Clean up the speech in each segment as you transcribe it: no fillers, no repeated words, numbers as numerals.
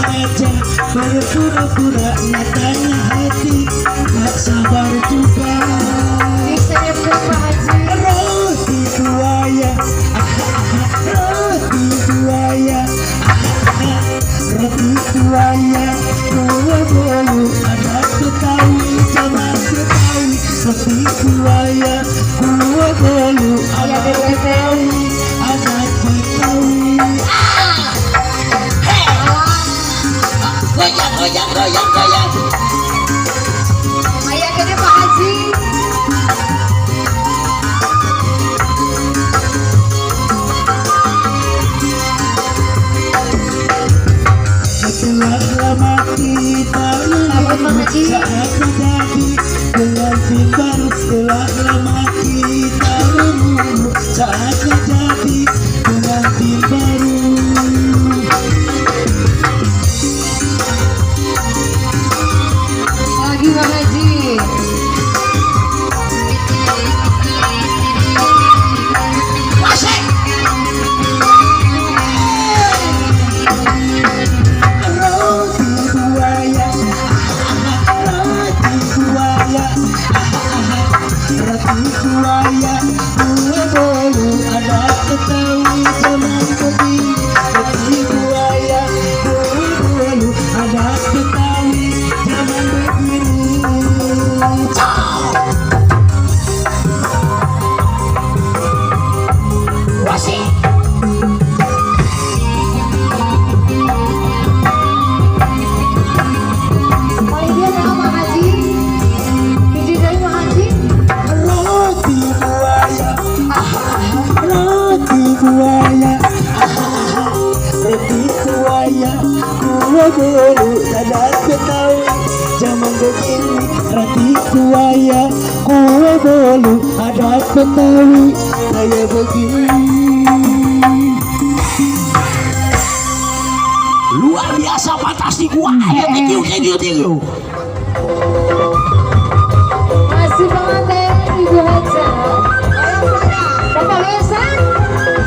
aja berpura-pura nyatanya hati tak sabar juga. Roti buaya, roti buaya, roti buaya, gua bolu adat Betawi zaman Betawi. Roti buaya, gua bolu adat Betawi, adat Betawi. Goyang, goyang, goyang, goyang. Ayah kene Pak Haji. Setelah lama kita menunggu saat terjadi pengantin baru. Setelah lama kita menunggu saat terjadi pengantin baru. Lagi Pak Haji. Roti buaya, gua bolu adat Betawi zaman Betawi. Roti buaya, gua bolu adat Betawi zaman Betawi. Wasih. Paling dia nama Pak Haji. Biji dari Pak Haji. Roti buaya, roti buaya, roti buaya, gua bolu adat Betawi zaman begini. Roti buaya, gua bolu adat Betawi kayak begini. Luar biasa fantastik. Wah, thank you, thank you, thank you. Masih pengantin Ibu Haja. Bapak Besan,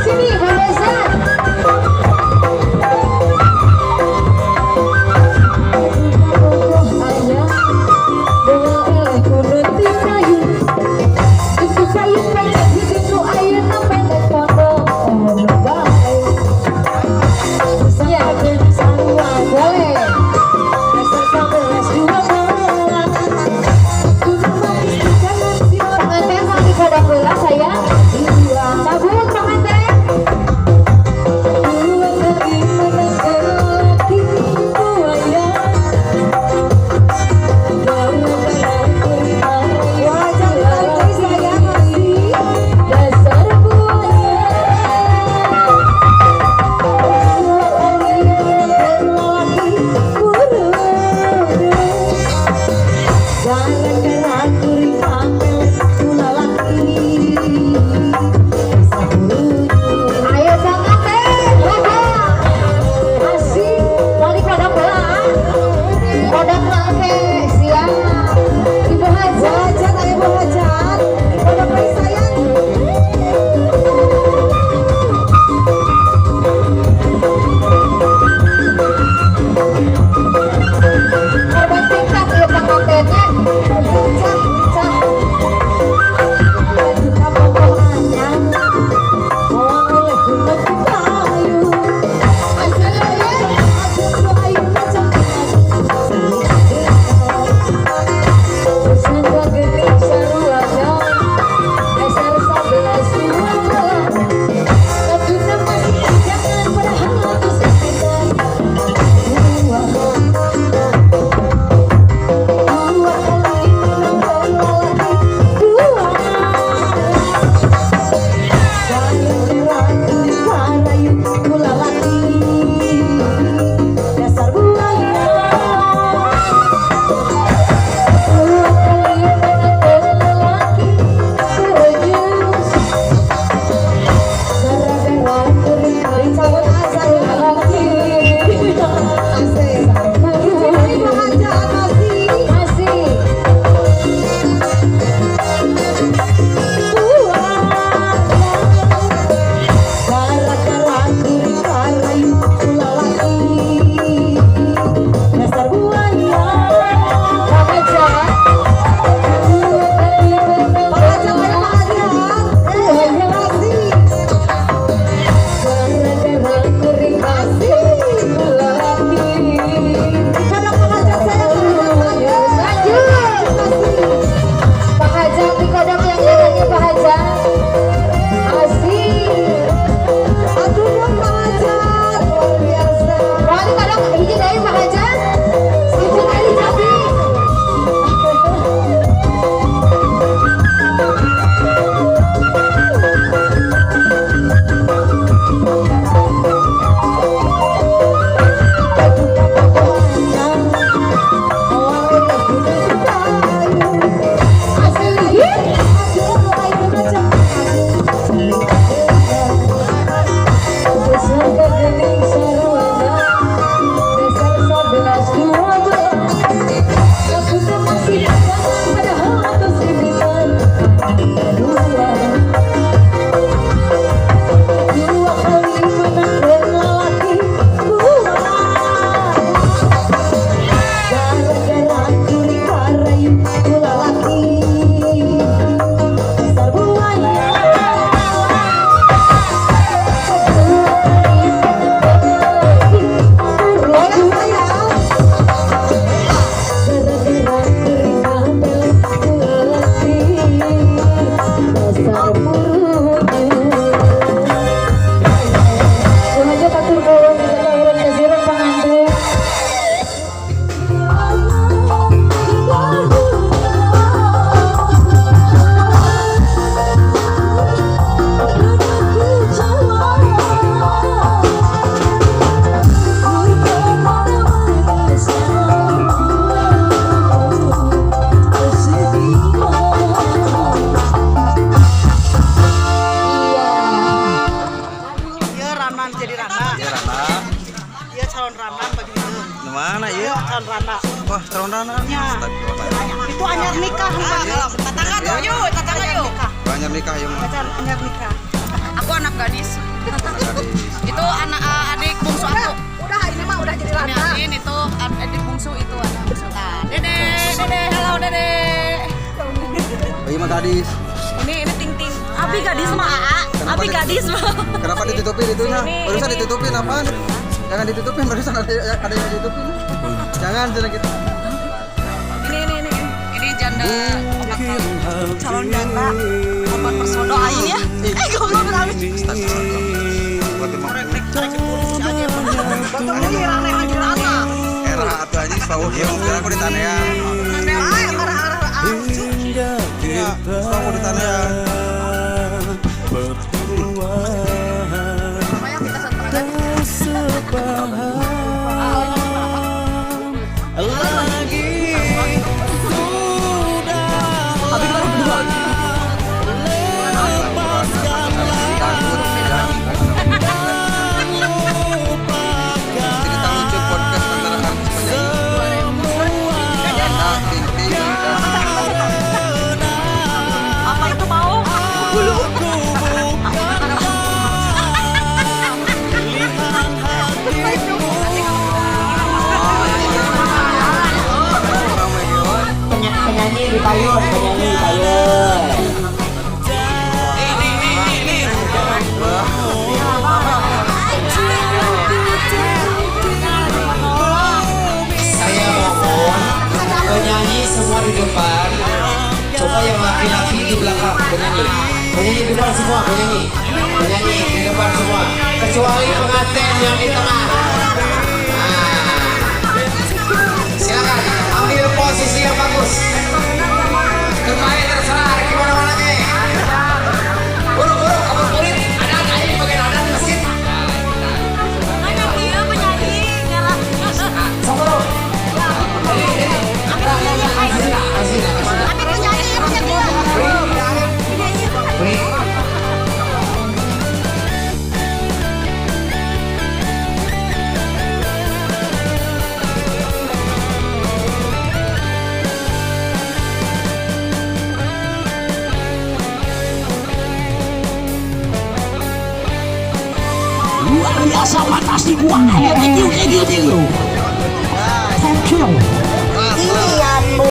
sini Pak Besan. Gimana ya? Wah, teron-teronannya. Itu anyar nikah. Tetangga tuh yuk, tetangga yuk. Banyak nikah ya, Mak. Anyar nikah. Aku anak gadis. Itu anak adik bungsu aku. Udah ini mah udah jadi Ini lata. Adin, itu adik bungsu itu anak bungsu. Nah, Dede, halo Dede. Bagaimana gadis? Ini Ting Ting. Abi gadis mah Aa. Abi gadis mah. Kenapa ditutupin itunya? Sini, Barusan ini. ditutupin apaan? Jangan ditutupin, barusan ada yang ditutupin. Jangan gitu. Ini janda calon janda obat perso doain ya. Goblok beralih. Era atuh anjing selalu hilang kira aku di tanean. Ya, aku di tanean. Cerita lucu podcast antara artis penyanyi. Nah, Ting Apa itu mau? Bulu. Penyanyi di payun, penyanyi di payun. Saya mohon penyanyi semua di depan, coba yang laki-laki di belakang penyanyi. Penyanyi di depan semua, penyanyi di depan semua, kecuali pengantin yang di tengah. Silakan ambil posisi yang bagus. Terbaik terserah gimana mananya. Buru-buru kamu kulit ada ini bagian ada di masjid. Banyak dia penyanyi ngalah. Sambung. Luar biasa fantastik. Wah, thank you. Thank you.